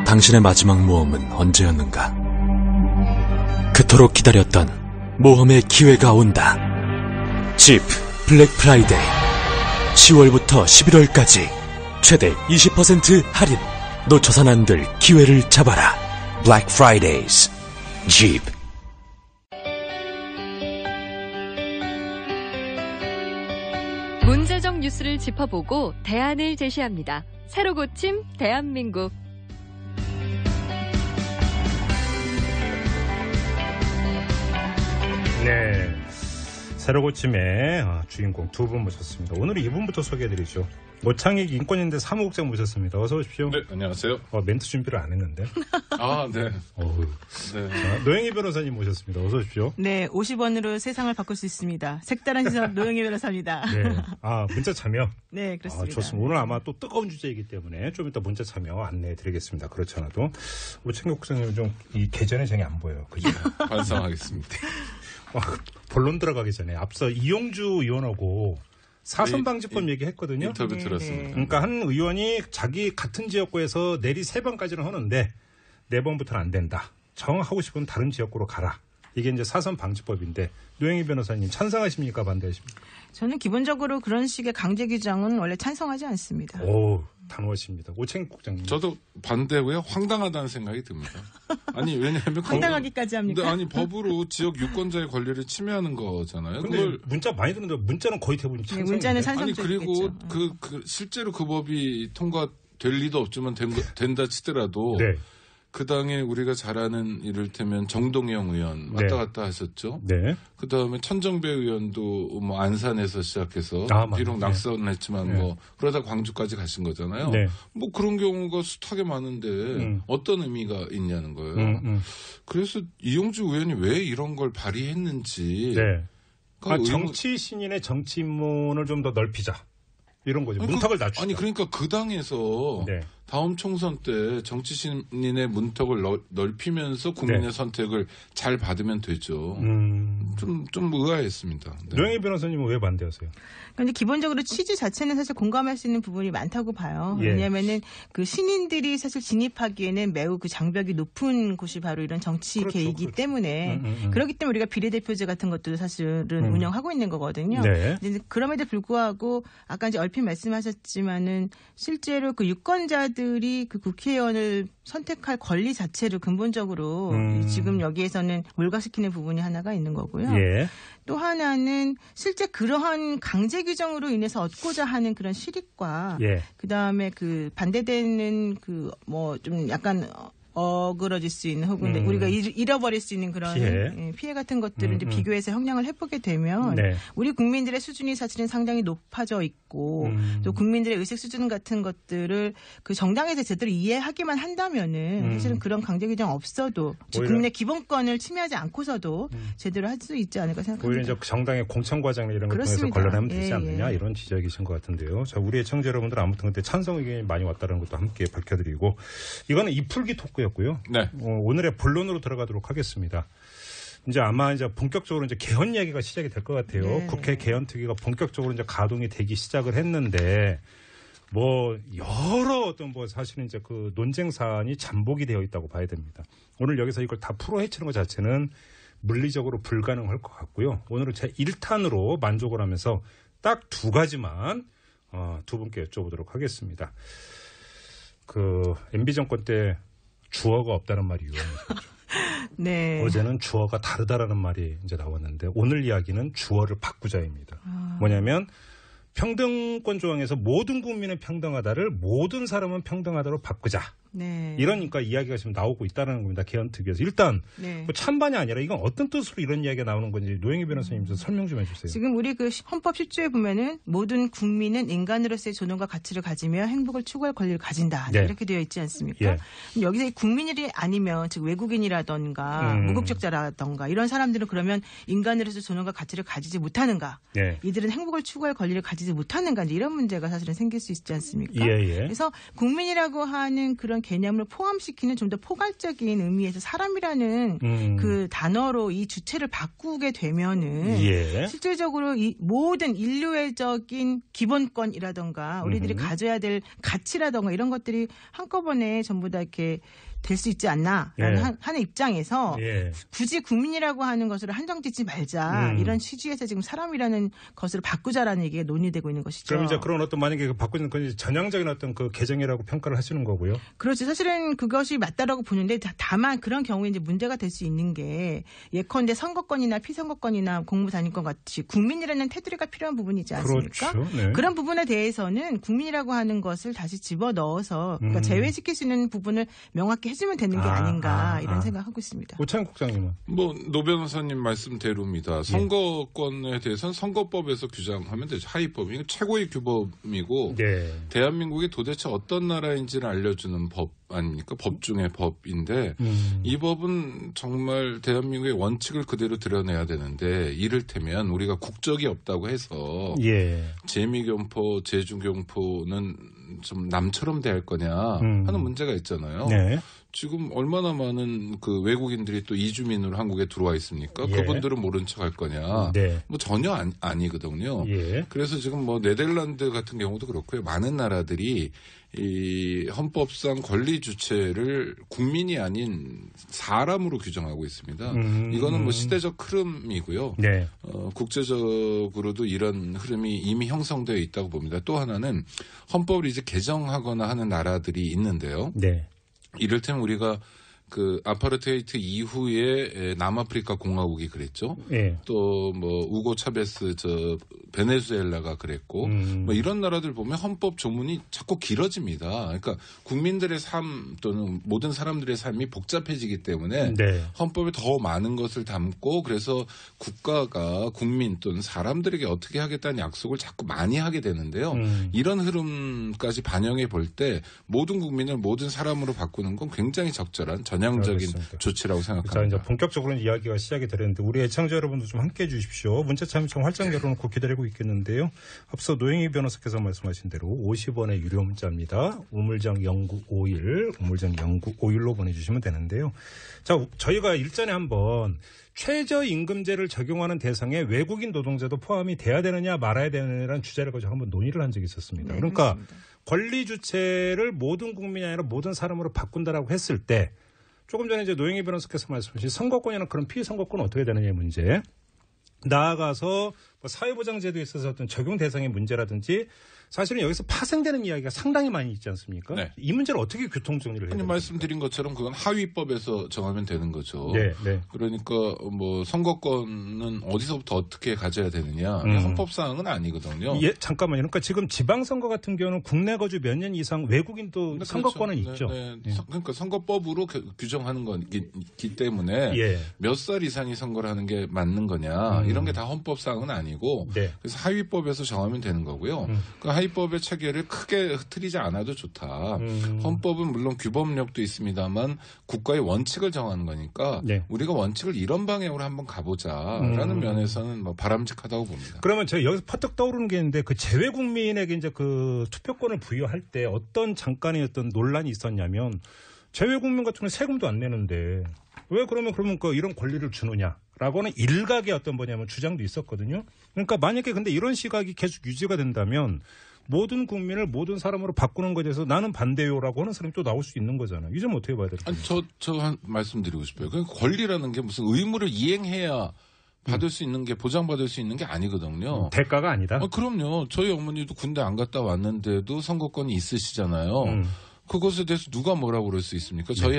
당신의 마지막 모험은 언제였는가? 그토록 기다렸던 모험의 기회가 온다. 집 블랙 프라이데이 10월부터 11월까지 최대 20% 할인. 놓쳐선 안 될 기회를 잡아라. Black Fridays Jeep. 문제적 뉴스를 짚어보고 대안을 제시합니다. 새로 고침 대한민국. 네, 새로 고침의 주인공 두 분 모셨습니다. 오늘 2분부터 소개해드리죠. 모창익 인권인대 사무국장 모셨습니다. 어서 오십시오. 네, 안녕하세요. 멘트 준비를 안 했는데. 아, 네. 네. 자, 노영희 변호사님 모셨습니다. 어서 오십시오. 네, 50원으로 세상을 바꿀 수 있습니다. 색다른 시선 노영희 변호사입니다. 네. 문자 참여. 네, 그렇습니다. 좋습니다. 오늘 아마 또 뜨거운 주제이기 때문에 좀 이따 문자 참여 안내해드리겠습니다. 그렇지 않아도 모창익 국장님 좀 이 계전의 정이 안 보여요. 그죠? 반성하겠습니다. 본론 들어가기 전에 앞서 이용주 의원하고 사선방지법 얘기했거든요. 인터뷰 네, 들었습니다. 네. 그러니까 한 의원이 자기 같은 지역구에서 내리 3번까지는 하는데 4번부터는 안 된다. 정하고 싶으면 다른 지역구로 가라. 이게 이제 사선방지법인데 노영희 변호사님 찬성하십니까? 반대하십니까? 저는 기본적으로 그런 식의 강제 규정은 원래 찬성하지 않습니다. 오, 단호하십니다. 오창익 국장님. 저도 반대고요. 황당하다는 생각이 듭니다. 아니, 왜냐하면 황당하기까지 합니까? 근데 아니, 법으로 지역 유권자의 권리를 침해하는 거잖아요. 근데 그걸 문자 많이 듣는데 문자는 거의 대부분 네, 찬성인데. 문자는 아니, 찬성적이겠죠. 그리고 실제로 그 법이 통과될 리도 없지만 된다 치더라도 네. 그 당에 우리가 잘 아는 이를테면 정동영 의원 왔다 갔다 하셨죠. 네. 그 다음에 천정배 의원도 뭐 안산에서 시작해서 비록 맞네. 낙선을 했지만 네. 뭐 그러다 광주까지 가신 거잖아요. 네. 뭐 그런 경우가 숱하게 많은데 어떤 의미가 있냐는 거예요. 그래서 이용주 의원이 왜 이런 걸 발의했는지. 네. 그러니까 정치 신인의 정치 입문을 좀 더 넓히자. 이런 거죠. 문턱을 낮추자. 아니 그러니까 그 당에서 네. 다음 총선 때 정치 신인의 문턱을 넓히면서 국민의 네. 선택을 잘 받으면 되죠. 좀 의아했습니다. 네. 노영희 변호사님은 왜 반대하세요? 그런데 기본적으로 취지 자체는 사실 공감할 수 있는 부분이 많다고 봐요. 예. 왜냐하면은 그 신인들이 사실 진입하기에는 매우 그 장벽이 높은 곳이 바로 이런 정치계이기 때문에 그렇기 때문에 우리가 비례대표제 같은 것들도 사실은 운영하고 있는 거거든요. 네. 근데 그럼에도 불구하고 아까 이제 얼핏 말씀하셨지만은 실제로 그 유권자들이 그 국회의원을 선택할 권리 자체를 근본적으로 지금 여기에서는 몰각시키는 부분이 하나가 있는 거고요. 예. 또 하나는 실제 그러한 강제 규정으로 인해서 얻고자 하는 그런 실익과 예. 그다음에 그 반대되는 그 뭐 좀 약간 어그러질 수 있는 혹은 우리가 잃어버릴 수 있는 그런 피해 같은 것들을 이제 비교해서 형량을 해보게 되면 네. 우리 국민들의 수준이 사실은 상당히 높아져 있고 또 국민들의 의식 수준 같은 것들을 그 정당에서 제대로 이해하기만 한다면은 사실은 그런 강제 규정 없어도 즉 국민의 기본권을 침해하지 않고서도 제대로 할 수 있지 않을까 생각합니다. 오히려 이제 정당의 공천 과정 이런 걸 통해서 걸러내면 되지 않느냐 이런 지적이신 것 같은데요. 자, 우리 애청자 여러분들 아무튼 그때 찬성 의견이 많이 왔다는 것도 함께 밝혀드리고 이거는 이풀기 토크였고요. 네. 오늘의 본론으로 들어가도록 하겠습니다. 이제 아마 이제 본격적으로 이제 개헌 이야기가 시작이 될 것 같아요. 네. 국회 개헌특위가 본격적으로 이제 가동이 되기 시작을 했는데 뭐 여러 어떤 뭐 사실은 이제 그 논쟁 사안이 잠복이 되어 있다고 봐야 됩니다. 오늘 여기서 이걸 다 풀어 헤치는 것 자체는 물리적으로 불가능할 것 같고요. 오늘은 제 1탄으로 만족을 하면서 딱 두 가지만 두 분께 여쭤보도록 하겠습니다. 그 MB 정권 때 주어가 없다는 말이 유행했었죠. 네. 어제는 주어가 다르다라는 말이 이제 나왔는데 오늘 이야기는 주어를 바꾸자입니다. 뭐냐면 평등권 조항에서 모든 국민은 평등하다를 모든 사람은 평등하다로 바꾸자. 네. 이러니까 이야기가 지금 나오고 있다는 겁니다. 개헌특위에서. 일단 네. 뭐 찬반이 아니라 이건 어떤 뜻으로 이런 이야기가 나오는 건지 노영희 변호사님 좀 설명 좀 해주세요. 지금 우리 그 헌법 10조에 보면은 모든 국민은 인간으로서의 존엄과 가치를 가지며 행복을 추구할 권리를 가진다. 네. 이렇게 되어 있지 않습니까? 예. 여기서 국민이 아니면 즉 외국인이라던가 무국적자라던가 이런 사람들은 그러면 인간으로서의 존엄과 가치를 가지지 못하는가? 네. 이들은 행복을 추구할 권리를 가지지 못하는가? 이런 문제가 사실은 생길 수 있지 않습니까? 예. 그래서 국민이라고 하는 그런 개념을 포함시키는 좀 더 포괄적인 의미에서 사람이라는 그 단어로 이 주체를 바꾸게 되면은 실질적으로 이 모든 인류애적인 기본권이라던가 우리들이 가져야 될 가치라던가 이런 것들이 한꺼번에 전부 다 이렇게 될 수 있지 않나라는 하는 입장에서 굳이 국민이라고 하는 것으로 한정짓지 말자 이런 취지에서 지금 사람이라는 것으로 바꾸자라는 얘기가 논의되고 있는 것이죠. 그럼 이제 그런 어떤 만약에 바꾸는 건 전향적인 어떤 그 개정이라고 평가를 하시는 거고요. 그렇죠. 사실은 그것이 맞다라고 보는데 다만 그런 경우에 이제 문제가 될 수 있는 게 예컨대 선거권이나 피선거권이나 공무단위권 같이 국민이라는 테두리가 필요한 부분이지 않습니까? 그렇죠. 네. 그런 부분에 대해서는 국민이라고 하는 것을 다시 집어넣어서 그러니까 제외시킬 수 있는 부분을 명확히 해주면 되는 게 아닌가 이런 생각하고 있습니다. 오창 국장님은? 뭐 노 변호사님 말씀대로입니다. 선거권에 대해서는 선거법에서 규정하면 되죠. 하위법. 이건 최고의 규범이고 대한민국이 도대체 어떤 나라인지를 알려주는 법 아닙니까? 법 중의 법인데 이 법은 정말 대한민국의 원칙을 그대로 드러내야 되는데 이를테면 우리가 국적이 없다고 해서 재미교포, 제주교포는 좀 남처럼 대할 거냐 하는 문제가 있잖아요. 지금 얼마나 많은 그 외국인들이 또 이주민으로 한국에 들어와 있습니까? 그분들은 모른 척 할 거냐? 뭐 전혀 아니거든요. 그래서 지금 뭐 네덜란드 같은 경우도 그렇고요. 많은 나라들이 이 헌법상 권리 주체를 국민이 아닌 사람으로 규정하고 있습니다. 이거는 뭐 시대적 흐름이고요. 국제적으로도 이런 흐름이 이미 형성되어 있다고 봅니다. 또 하나는 헌법을 이제 개정하거나 하는 나라들이 있는데요. 이를테면 우리가 그 아파르테이트 이후에 남아프리카 공화국이 그랬죠. 또 뭐 우고 차베스 저 베네수엘라가 그랬고 뭐 이런 나라들 보면 헌법 조문이 자꾸 길어집니다. 그러니까 국민들의 삶 또는 모든 사람들의 삶이 복잡해지기 때문에 헌법에 더 많은 것을 담고 그래서 국가가 국민 또는 사람들에게 어떻게 하겠다는 약속을 자꾸 많이 하게 되는데요. 이런 흐름까지 반영해 볼 때 모든 국민을 모든 사람으로 바꾸는 건 굉장히 적절한 전향적인 조치라고 생각합니다. 자, 이제 본격적으로 이야기가 시작이 되는데 우리 애청자 여러분도 좀 함께해 주십시오. 문자 참여청 활짝 열어놓고 기다리고 있겠는데요. 앞서 노영희 변호사께서 말씀하신 대로 50원의 유료 문자입니다. 우물정 0951, 우물정 0951로 보내주시면 되는데요. 자, 저희가 일전에 한번 최저임금제를 적용하는 대상에 외국인 노동자도 포함이 돼야 되느냐 말아야 되느냐라는 주제를 가지고 한번 논의를 한 적이 있었습니다. 그러니까 그렇습니다. 권리 주체를 모든 국민이 아니라 모든 사람으로 바꾼다라고 했을 때 조금 전에 이제 노영희 변호사께서 말씀하신 선거권이나 그런 피선거권은 어떻게 되느냐의 문제, 나아가서 뭐 사회보장제도에 있어서 어떤 적용 대상의 문제라든지 사실은 여기서 파생되는 이야기가 상당히 많이 있지 않습니까? 이 문제를 어떻게 교통정리를 해야 됩니까? 말씀드린 것처럼 그건 하위법에서 정하면 되는 거죠. 그러니까 뭐 선거권은 어디서부터 어떻게 가져야 되느냐 헌법사항은 아니거든요. 잠깐만요. 그러니까 지금 지방선거 같은 경우는 국내 거주 몇 년 이상 외국인도 선거권은 있죠. 그러니까 선거법으로 규정하는 거기 때문에 몇 살 이상이 선거를 하는 게 맞는 거냐 이런 게 다 헌법사항은 아니고 그래서 하위법에서 정하면 되는 거고요. 그 하위법의 체계를 크게 흐트리지 않아도 좋다. 헌법은 물론 규범력도 있습니다만 국가의 원칙을 정하는 거니까 우리가 원칙을 이런 방향으로 한번 가보자라는 면에서는 뭐 바람직하다고 봅니다. 그러면 제가 여기서 퍼뜩 떠오르는 게 있는데 그 재외 국민에게 이제 그 투표권을 부여할 때 어떤 잠깐의 어떤 논란이 있었냐면 재외 국민 같은 경우는 세금도 안 내는데 왜 그러면 그 이런 권리를 주느냐라고는 일각의 어떤 뭐냐면 주장도 있었거든요. 그러니까 만약에 근데 이런 시각이 계속 유지가 된다면 모든 국민을 모든 사람으로 바꾸는 것에 대해서 나는 반대요라고 하는 사람이 또 나올 수 있는 거잖아요. 이 점 어떻게 봐야 될까요? 저 한 말씀드리고 싶어요. 그러니까 권리라는 게 무슨 의무를 이행해야 받을 수 있는 게 보장받을 수 있는 게 아니거든요. 대가가 아니다. 그럼요. 저희 어머니도 군대 안 갔다 왔는데도 선거권이 있으시잖아요. 그것에 대해서 누가 뭐라고 그럴 수 있습니까? 저희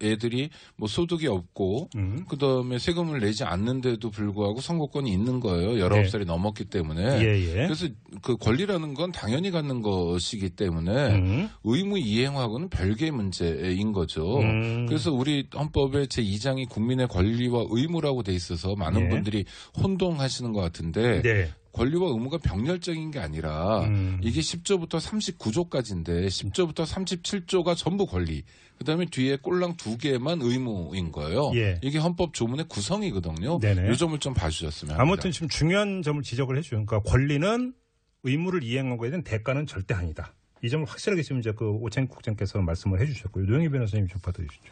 애들이 뭐 소득이 없고 그다음에 세금을 내지 않는데도 불구하고 선거권이 있는 거예요. 19살이 넘었기 때문에. 그래서 그 권리라는 건 당연히 갖는 것이기 때문에 의무 이행하고는 별개의 문제인 거죠. 그래서 우리 헌법의 제2장이 국민의 권리와 의무라고 돼 있어서 많은 분들이 혼동하시는 것 같은데 권리와 의무가 병렬적인 게 아니라 이게 10조부터 39조까지인데 10조부터 37조가 전부 권리. 그다음에 뒤에 꼴랑 2개만 의무인 거예요. 이게 헌법 조문의 구성이거든요. 이 점을 좀 봐주셨으면 합니다. 아무튼 지금 중요한 점을 지적을 해주죠. 그러니까 권리는 의무를 이행하고 있는 대가는 절대 아니다. 이 점을 확실하게 지금 이제 그 오창익 국장께서 말씀을 해주셨고요. 노영희 변호사님 좀 받아주시죠.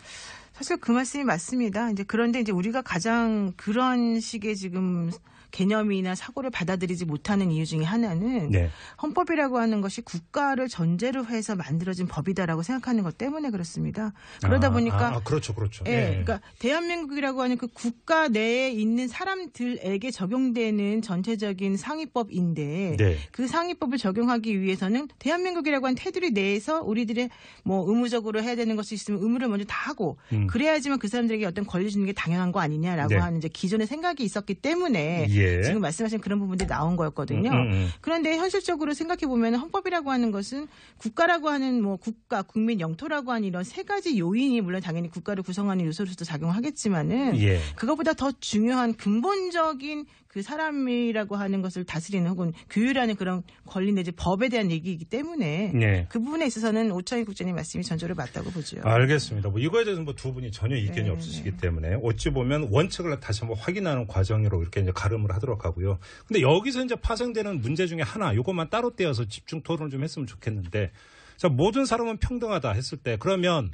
사실 그 말씀이 맞습니다. 이제 그런데 이제 우리가 가장 그런 식의 지금 개념이나 사고를 받아들이지 못하는 이유 중에 하나는 네. 헌법이라고 하는 것이 국가를 전제로 해서 만들어진 법이다라고 생각하는 것 때문에 그렇습니다. 그러다 보니까 그렇죠. 예, 네. 그러니까 대한민국이라고 하는 그 국가 내에 있는 사람들에게 적용되는 전체적인 상위법인데 네. 그 상위법을 적용하기 위해서는 대한민국이라고 하는 테두리 내에서 우리들의 뭐 의무적으로 해야 되는 것이 있으면 의무를 먼저 다 하고 그래야지만 그 사람들에게 어떤 권리 주는 게 당연한 거 아니냐라고 네. 하는 이제 기존의 생각이 있었기 때문에 예. 지금 말씀하신 그런 부분들이 나온 거였거든요. 그런데 현실적으로 생각해 보면 헌법이라고 하는 것은 국가라고 하는 뭐 국가, 국민, 영토라고 하는 이런 세 가지 요인이 물론 당연히 국가를 구성하는 요소로서도 작용하겠지만은 예. 그것보다 더 중요한 근본적인 그 사람이라고 하는 것을 다스리는 혹은 규율하는 그런 권리 내지 법에 대한 얘기이기 때문에 네. 그 부분에 있어서는 오창익 국장님 말씀이 전적으로 맞다고 보죠. 알겠습니다. 뭐 이거에 대해서 뭐 두 분이 전혀 이견이 네, 없으시기 네. 때문에 어찌 보면 원칙을 다시 한번 확인하는 과정으로 이렇게 이제 가름을 하도록 하고요. 근데 여기서 이제 파생되는 문제 중에 하나, 이것만 따로 떼어서 집중 토론을 좀 했으면 좋겠는데, 자, 모든 사람은 평등하다 했을 때 그러면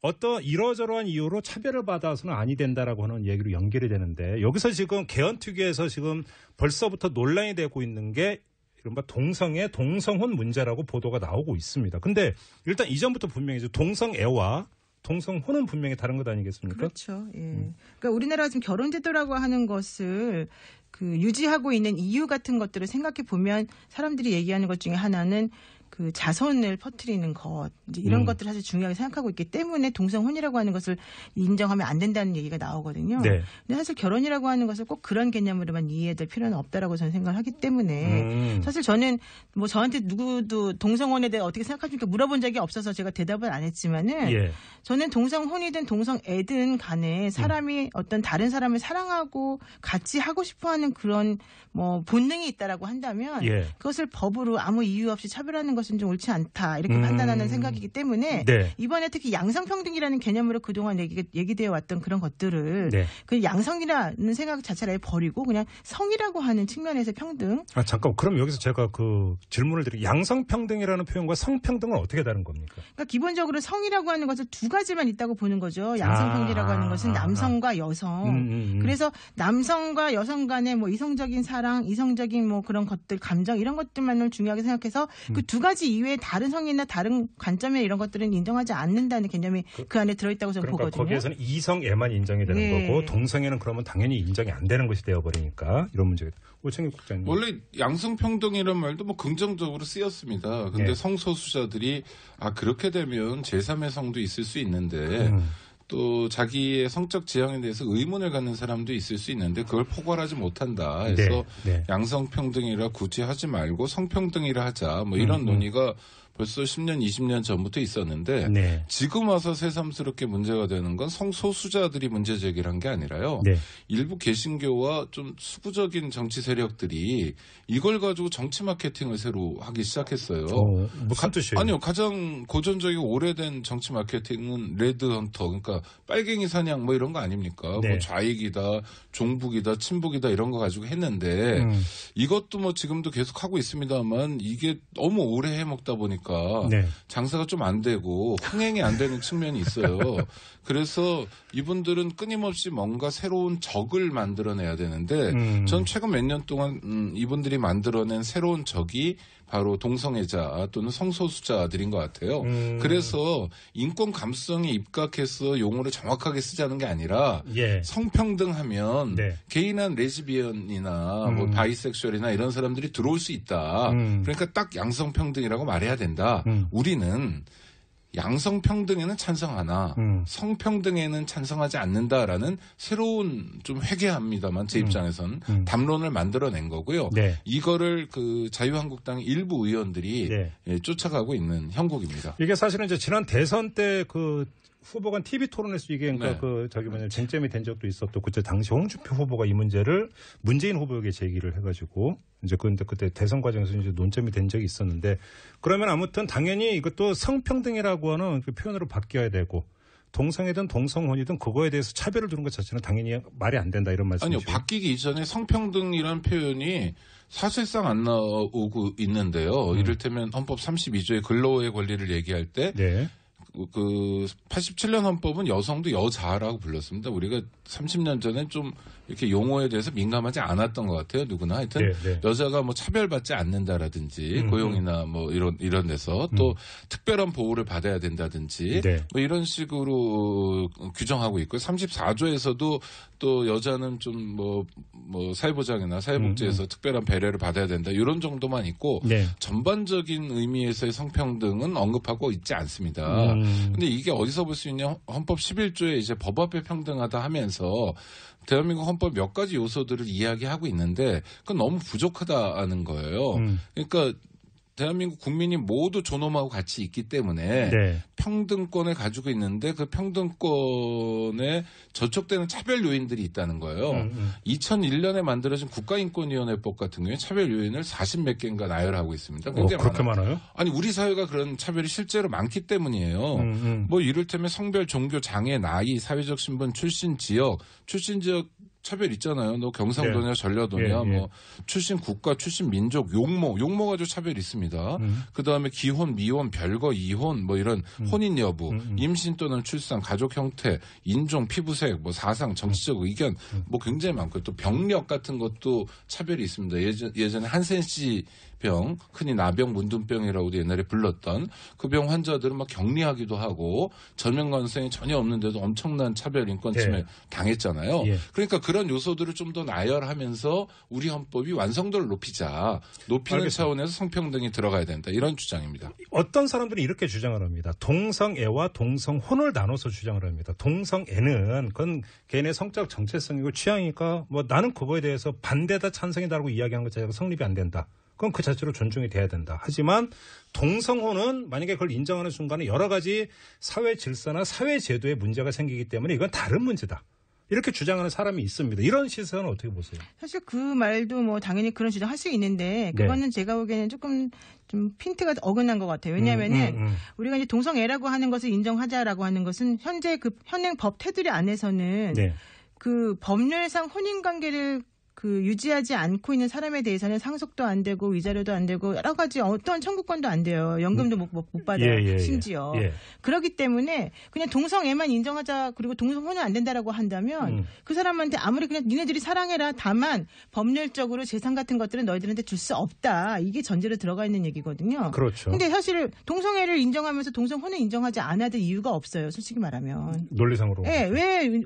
어떤 이러저러한 이유로 차별을 받아서는 아니 된다라고 하는 얘기로 연결이 되는데 여기서 지금 개헌특위에서 지금 벌써부터 논란이 되고 있는 게 이른바 동성애, 동성혼 문제라고 보도가 나오고 있습니다. 근데 일단 이전부터 분명히 동성애와 동성혼은 분명히 다른 것 아니겠습니까? 그렇죠. 예. 그러니까 우리나라가 지금 결혼제도라고 하는 것을 그 유지하고 있는 이유 같은 것들을 생각해 보면 사람들이 얘기하는 것 중에 하나는 그 자손을 퍼뜨리는 것 이제 이런 것들을 사실 중요하게 생각하고 있기 때문에 동성혼이라고 하는 것을 인정하면 안 된다는 얘기가 나오거든요. 네. 근데 사실 결혼이라고 하는 것을 꼭 그런 개념으로만 이해해야 될 필요는 없다라고 저는 생각을 하기 때문에 사실 저는 뭐 저한테 누구도 동성혼에 대해 어떻게 생각하십니까 물어본 적이 없어서 제가 대답을 안 했지만은 예. 저는 동성혼이든 동성애든 간에 사람이 어떤 다른 사람을 사랑하고 같이 하고 싶어하는 그런 뭐 본능이 있다라고 한다면 예. 그것을 법으로 아무 이유 없이 차별하는 것은 좀 옳지 않다 이렇게 판단하는 생각이기 때문에 네. 이번에 특히 양성평등이라는 개념으로 그동안 얘기되어 왔던 그런 것들을 네. 그 양성이라는 생각 자체를 버리고 그냥 성이라고 하는 측면에서 평등. 잠깐 그럼 여기서 제가 그 질문을 드릴게요. 양성평등이라는 표현과 성평등은 어떻게 다른 겁니까? 그러니까 기본적으로 성이라고 하는 것을 두 가지만 있다고 보는 거죠. 양성평등이라고 하는 것은 남성과 여성. 그래서 남성과 여성 간의 뭐 이성적인 사랑, 이성적인 뭐 그런 것들, 감정 이런 것들만을 중요하게 생각해서 그 두 가지 이외에 다른 성이나 다른 관점이나 이런 것들은 인정하지 않는다는 개념이 그 안에 들어있다고 저는 그러니까 보거든요. 거기에서는 이성애만 인정이 되는 네. 거고 동성애는 그러면 당연히 인정이 안 되는 것이 되어버리니까 이런 문제가. 오창익 국장님. 원래 양성평등이란 말도 뭐 긍정적으로 쓰였습니다. 근데 네. 성소수자들이 그렇게 되면 제3의 성도 있을 수 있는데 또 자기의 성적 지향에 대해서 의문을 갖는 사람도 있을 수 있는데 그걸 포괄하지 못한다 해서 네. 양성평등이라 굳이 하지 말고 성평등이라 하자 뭐 이런 논의가 벌써 10년, 20년 전부터 있었는데 네. 지금 와서 새삼스럽게 문제가 되는 건 성소수자들이 문제 제기를 한 게 아니라요. 네. 일부 개신교와 좀 수구적인 정치 세력들이 이걸 가지고 정치 마케팅을 새로 하기 시작했어요. 무슨 뜻이에요? 아니요. 가장 고전적이고 오래된 정치 마케팅은 레드헌터 그러니까 빨갱이 사냥 뭐 이런 거 아닙니까? 네. 뭐 좌익이다, 종북이다, 친북이다 이런 거 가지고 했는데 이것도 뭐 지금도 계속 하고 있습니다만 이게 너무 오래 해먹다 보니까 네. 장사가 좀 안 되고 흥행이 안 되는 측면이 있어요. 그래서 이분들은 끊임없이 뭔가 새로운 적을 만들어내야 되는데 전 최근 몇 년 동안 이분들이 만들어낸 새로운 적이 바로 동성애자 또는 성소수자들인 것 같아요. 그래서 인권 감수성에 입각해서 용어를 정확하게 쓰자는 게 아니라 예. 성평등하면 네. 게이나 레즈비언이나 뭐 바이섹슈얼이나 이런 사람들이 들어올 수 있다. 그러니까 딱 양성평등이라고 말해야 된다. 우리는 양성평등에는 찬성하나 성평등에는 찬성하지 않는다라는 새로운 좀 회개합니다만 제 입장에서는 담론을 만들어낸 거고요. 네. 이거를 그 자유한국당 일부 의원들이 네. 쫓아가고 있는 형국입니다. 이게 사실은 이제 지난 대선 때 그 후보 간 TV 토론에서 이게 그러니까 네. 쟁점이 된 적도 있었고 그때 당시 홍준표 후보가 이 문제를 문재인 후보에게 제기를 해가지고 이제 그때 대선 과정에서 이제 논점이 된 적이 있었는데 그러면 아무튼 당연히 이것도 성평등이라고 하는 그 표현으로 바뀌어야 되고 동성애든 동성혼이든 그거에 대해서 차별을 두는 것 자체는 당연히 말이 안 된다 이런 말씀이죠. 아니요. 바뀌기 이전에 성평등이란 표현이 사실상 안 나오고 있는데요. 이를테면 헌법 32조의 근로의 권리를 얘기할 때 네. 그 87년 헌법은 여성도 여자라고 불렀습니다. 우리가 30년 전에 좀 이렇게 용어에 대해서 민감하지 않았던 것 같아요. 누구나 하여튼 여자가 뭐 차별받지 않는다라든지 고용이나 뭐 이런 데서 또 특별한 보호를 받아야 된다든지 뭐 이런 식으로 규정하고 있고요. 34조에서도 또 여자는 좀 뭐 사회보장이나 사회복지에서 특별한 배려를 받아야 된다. 이런 정도만 있고 전반적인 의미에서의 성평등은 언급하고 있지 않습니다. 근데 이게 어디서 볼 수 있냐? 헌법 11조에 이제 법 앞에 평등하다 하면서 대한민국 헌법 몇 가지 요소들을 이야기하고 있는데 그건 너무 부족하다는 거예요. 그러니까 대한민국 국민이 모두 존엄하고 같이 있기 때문에 평등권을 가지고 있는데 그 평등권에 저촉되는 차별 요인들이 있다는 거예요. 2001년에 만들어진 국가인권위원회법 같은 경우에 차별 요인을 40몇 개인가 나열하고 있습니다. 굉장히 그렇게 많아요? 아니 우리 사회가 그런 차별이 실제로 많기 때문이에요. 뭐 이를테면 성별, 종교, 장애, 나이, 사회적 신분, 출신 지역 차별 있잖아요. 너 경상도냐 전라도냐 뭐 출신 국가, 출신 민족, 용모 가지고 차별이 있습니다. 그다음에 기혼, 미혼, 별거, 이혼 뭐 이런 혼인 여부, 임신 또는 출산, 가족 형태, 인종, 피부색, 뭐 사상, 정치적 의견 뭐 굉장히 많고요. 또 병력 같은 것도 차별이 있습니다. 예전에 한센시 병, 흔히 나병, 문둥병이라고도 옛날에 불렀던 그 병 환자들은 막 격리하기도 하고 전면 가능성이 전혀 없는데도 엄청난 차별 인권 침해 당했잖아요. 그러니까 그런 요소들을 좀 더 나열하면서 우리 헌법이 완성도를 높이는 알겠습니다. 차원에서 성평등이 들어가야 된다. 이런 주장입니다. 어떤 사람들이 이렇게 주장을 합니다. 동성애와 동성혼을 나눠서 주장을 합니다. 동성애는 그건 개인의 성적 정체성이고 취향이니까 뭐 나는 그거에 대해서 반대다 찬성이다라고 이야기하는 것 자체가 성립이 안 된다. 그건 그 자체로 존중이 돼야 된다. 하지만 동성혼은 만약에 그걸 인정하는 순간에 여러 가지 사회 질서나 사회 제도에 문제가 생기기 때문에 이건 다른 문제다. 이렇게 주장하는 사람이 있습니다. 이런 시선은 어떻게 보세요? 사실 그 말도 뭐 당연히 그런 주장할 수 있는데 그거는 제가 보기에는 조금 좀 핀트가 어긋난 것 같아요. 왜냐하면은 우리가 이제 동성애라고 하는 것을 인정하자라고 하는 것은 현재 그 현행 법 테두리 안에서는 그 법률상 혼인 관계를 그 유지하지 않고 있는 사람에 대해서는 상속도 안 되고 위자료도 안 되고 여러 가지 어떠한 청구권도 안 돼요. 연금도 못 받아요. 심지어. 그렇기 때문에 그냥 동성애만 인정하자 그리고 동성혼은 안 된다라고 한다면 그 사람한테 아무리 그냥 니네들이 사랑해라 다만 법률적으로 재산 같은 것들은 너희들한테 줄 수 없다. 이게 전제로 들어가 있는 얘기거든요. 그렇죠. 근데 사실 동성애를 인정하면서 동성혼을 인정하지 않아도 이유가 없어요. 솔직히 말하면. 논리상으로.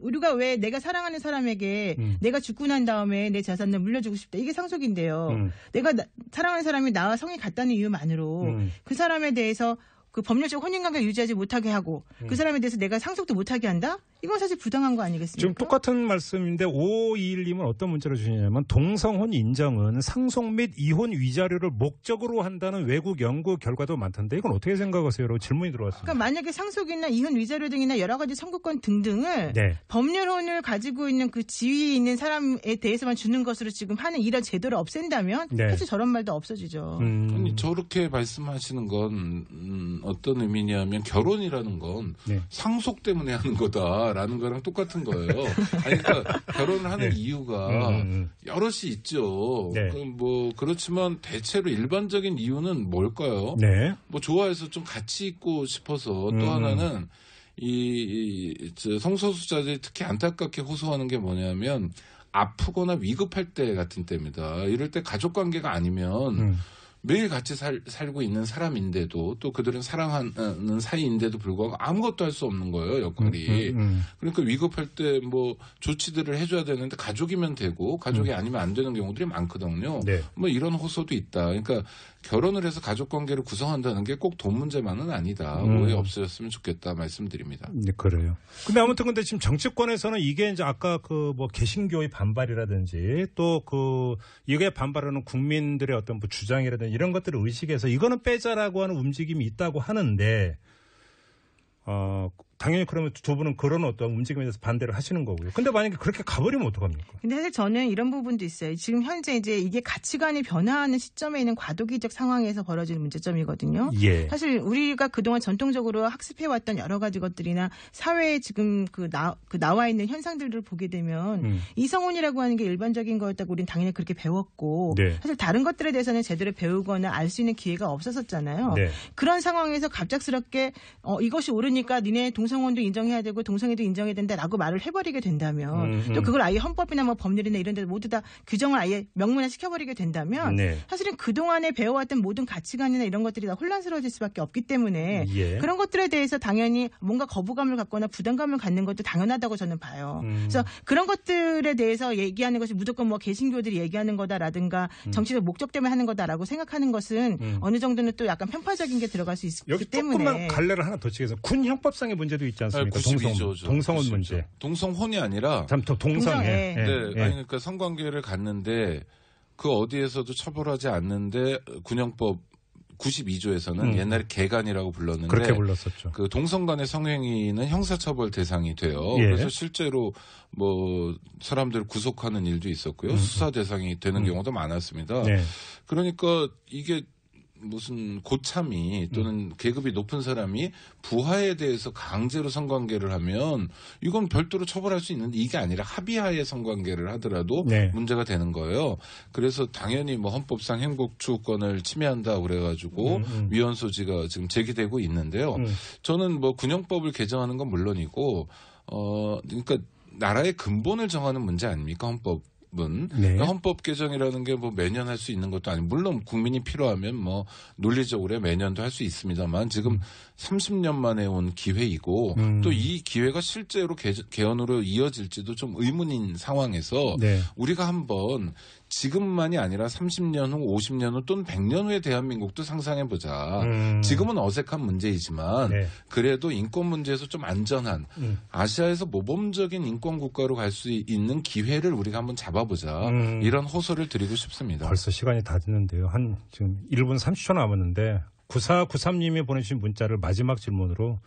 우리가 왜 내가 사랑하는 사람에게 내가 죽고 난 다음에 내 자산을 물려주고 싶다. 이게 상속인데요. 내가 사랑하는 사람이 나와 성이 같다는 이유만으로 그 사람에 대해서 그 법률적 혼인관계 유지하지 못하게 하고 그 사람에 대해서 내가 상속도 못하게 한다? 이건 사실 부당한 거 아니겠습니까? 지금 똑같은 말씀인데 5521님은 어떤 문자를 주시냐면 동성혼 인정은 상속 및 이혼 위자료를 목적으로 한다는 외국 연구 결과도 많던데 이건 어떻게 생각하세요? 라고 질문이 들어왔습니다. 그러니까 만약에 상속이나 이혼 위자료 등이나 여러 가지 청구권 등등을 법률혼을 가지고 있는 그 지위에 있는 사람에 대해서만 주는 것으로 지금 하는 이런 제도를 없앤다면 사실 저런 말도 없어지죠. 아니, 저렇게 말씀하시는 건 어떤 의미냐면 결혼이라는 건 상속 때문에 하는 거다라는 거랑 똑같은 거예요. 아니, 그러니까 결혼을 하는 이유가 여럿이 있죠. 뭐 그렇지만 대체로 일반적인 이유는 뭘까요? 뭐 좋아해서 좀 같이 있고 싶어서 또 하나는 성소수자들이 특히 안타깝게 호소하는 게 뭐냐면 아프거나 위급할 때 같은 때입니다. 이럴 때 가족 관계가 아니면 매일 같이 살고 있는 사람인데도 또 그들은 사랑하는 사이인데도 불구하고 아무것도 할 수 없는 거예요, 역할이. 그러니까 위급할 때 뭐 조치들을 해줘야 되는데 가족이면 되고 가족이 아니면 안 되는 경우들이 많거든요. 뭐 이런 호소도 있다. 그러니까 결혼을 해서 가족 관계를 구성한다는 게 꼭 돈 문제만은 아니다. 오해 없어졌으면 좋겠다 말씀드립니다. 네, 그래요. 근데 아무튼 근데 지금 정치권에서는 이게 이제 아까 그 뭐 개신교의 반발이라든지 또 그 이게 반발하는 국민들의 어떤 뭐 주장이라든지 이런 것들을 의식해서 이거는 빼자라고 하는 움직임이 있다고 하는데 당연히 그러면 두 분은 그런 어떤 움직임에 대해서 반대를 하시는 거고요. 근데 만약에 그렇게 가버리면 어떡합니까? 근데 사실 저는 이런 부분도 있어요. 지금 현재 이제 이게 가치관이 변화하는 시점에 있는 과도기적 상황에서 벌어지는 문제점이거든요. 예. 사실 우리가 그동안 전통적으로 학습해왔던 여러 가지 것들이나 사회에 지금 나와 있는 현상들을 보게 되면 이성혼이라고 하는 게 일반적인 거였다고 우리는 당연히 그렇게 배웠고 네. 사실 다른 것들에 대해서는 제대로 배우거나 알 수 있는 기회가 없었었잖아요. 네. 그런 상황에서 갑작스럽게 이것이 옳으니까 니네 동성혼도 인정해야 되고 동성애도 인정해야 된다라고 말을 해버리게 된다면 또 그걸 아예 헌법이나 뭐 법률이나 이런 데 모두 다 규정을 아예 명문화 시켜버리게 된다면 네. 사실은 그동안에 배워왔던 모든 가치관이나 이런 것들이 다 혼란스러워질 수밖에 없기 때문에 예. 그런 것들에 대해서 당연히 뭔가 거부감을 갖거나 부담감을 갖는 것도 당연하다고 저는 봐요. 그래서 그런 것들에 대해서 얘기하는 것이 무조건 뭐 개신교들이 얘기하는 거다라든가 정치적 목적 때문에 하는 거다라고 생각하는 것은 어느 정도는 또 약간 편파적인 게 들어갈 수 있기 여기 때문에 조금만 갈래를 하나 더 치겠습니다. 군 형법상의 문제도 있지 않습니까? 동성혼 문제. 동성혼이 아니라 동성애. 네. 아니 그러니까 성관계를 갖는데 그 어디에서도 처벌하지 않는데 군형법 92조에서는 옛날에 개간이라고 불렀는데 그렇게 불렀었죠. 그 동성 간의 성행위는 형사처벌 대상이 돼요. 예. 그래서 실제로 뭐 사람들을 구속하는 일도 있었고요. 수사 대상이 되는 경우도 많았습니다. 네. 그러니까 이게 무슨 고참이 또는 계급이 높은 사람이 부하에 대해서 강제로 성관계를 하면 이건 별도로 처벌할 수 있는데 이게 아니라 합의하에 성관계를 하더라도 네. 문제가 되는 거예요. 그래서 당연히 뭐 헌법상 행복추구권을 침해한다 그래가지고 위헌 소지가 지금 제기되고 있는데요. 저는 뭐 군형법을 개정하는 건 물론이고 그러니까 나라의 근본을 정하는 문제 아닙니까 헌법? 네. 그러니까 헌법 개정이라는 게 뭐 매년 할 수 있는 것도 아니고 물론 국민이 필요하면 뭐 논리적으로 매년도 할 수 있습니다만 지금 30년 만에 온 기회이고 또 이 기회가 실제로 개헌으로 이어질지도 좀 의문인 상황에서 네. 우리가 한번 지금만이 아니라 30년 후, 50년 후 또는 100년 후의 대한민국도 상상해보자. 지금은 어색한 문제이지만 네. 그래도 인권 문제에서 좀 안전한 아시아에서 모범적인 인권 국가로 갈 수 있는 기회를 우리가 한번 잡아보자. 이런 호소를 드리고 싶습니다. 벌써 시간이 다 됐는데요. 한 지금 1분 30초 남았는데 9493님이 보내주신 문자를 마지막 질문으로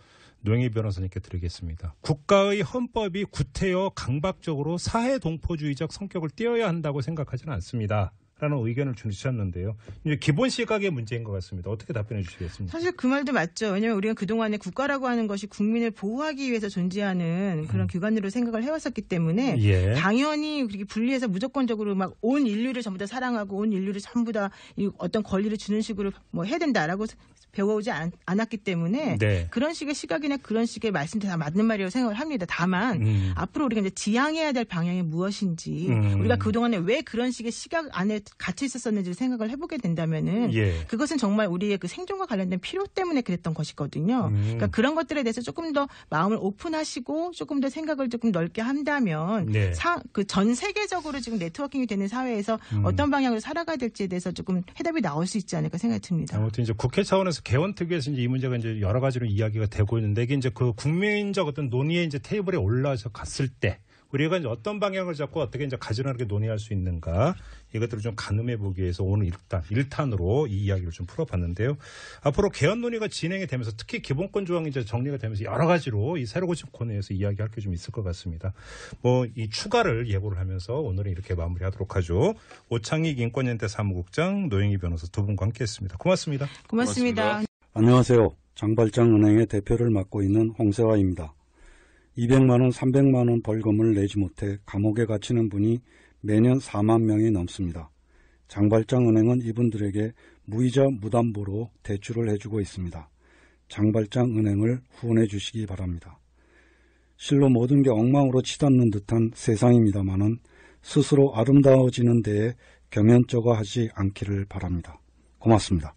노영희 변호사님께 드리겠습니다. 국가의 헌법이 구태여 강박적으로 사회 동포주의적 성격을 띄어야 한다고 생각하지는 않습니다. 라는 의견을 주셨는데요. 이제 기본 시각의 문제인 것 같습니다. 어떻게 답변해 주시겠습니까? 사실 그 말도 맞죠. 왜냐하면 우리가 그동안에 국가라고 하는 것이 국민을 보호하기 위해서 존재하는 그런 기관으로 생각을 해왔었기 때문에 예. 당연히 그렇게 분리해서 무조건적으로 막 온 인류를 전부 다 사랑하고 온 인류를 전부 다 어떤 권리를 주는 식으로 뭐 해야 된다라고 배워오지 않았기 때문에 네. 그런 식의 시각이나 그런 식의 말씀들이 다 맞는 말이라고 생각을 합니다. 다만 앞으로 우리가 이제 지향해야 될 방향이 무엇인지 우리가 그동안에 왜 그런 식의 시각 안에 갇혀 있었었는지를 생각을 해보게 된다면은 예. 그것은 정말 우리의 그 생존과 관련된 필요 때문에 그랬던 것이거든요. 그러니까 그런 것들에 대해서 조금 더 마음을 오픈하시고 조금 더 생각을 조금 넓게 한다면 네. 그 전 세계적으로 지금 네트워킹이 되는 사회에서 어떤 방향으로 살아가야 될지에 대해서 조금 해답이 나올 수 있지 않을까 생각이 듭니다. 아무튼 이제 국회 차원에서 개헌특위에서 이제 이 문제가 이제 여러 가지로 이야기가 되고 있는데 이게 이제 그 국민적 어떤 논의의 이제 테이블에 올라서 갔을 때 우리가 이제 어떤 방향을 잡고 어떻게 이제 가지런하게 논의할 수 있는가 이것들을 좀 가늠해 보기 위해서 오늘 일단 1탄으로 이 이야기를 좀 풀어봤는데요. 앞으로 개헌 논의가 진행이 되면서 특히 기본권 조항이 이제 정리가 되면서 여러 가지로 이 새로 고침 코너에서 이야기할 게 좀 있을 것 같습니다. 뭐 이 추가를 예고를 하면서 오늘은 이렇게 마무리하도록 하죠. 오창익 인권연대 사무국장 노영희 변호사 두 분과 함께했습니다. 고맙습니다. 고맙습니다. 안녕하세요. 장발장은행의 대표를 맡고 있는 홍세화입니다. 200만 원, 300만 원 벌금을 내지 못해 감옥에 갇히는 분이 매년 4만 명이 넘습니다. 장발장은행은 이분들에게 무이자 무담보로 대출을 해주고 있습니다. 장발장은행을 후원해 주시기 바랍니다. 실로 모든 게 엉망으로 치닫는 듯한 세상입니다마는 스스로 아름다워지는 데에 경연쩍어 하지 않기를 바랍니다. 고맙습니다.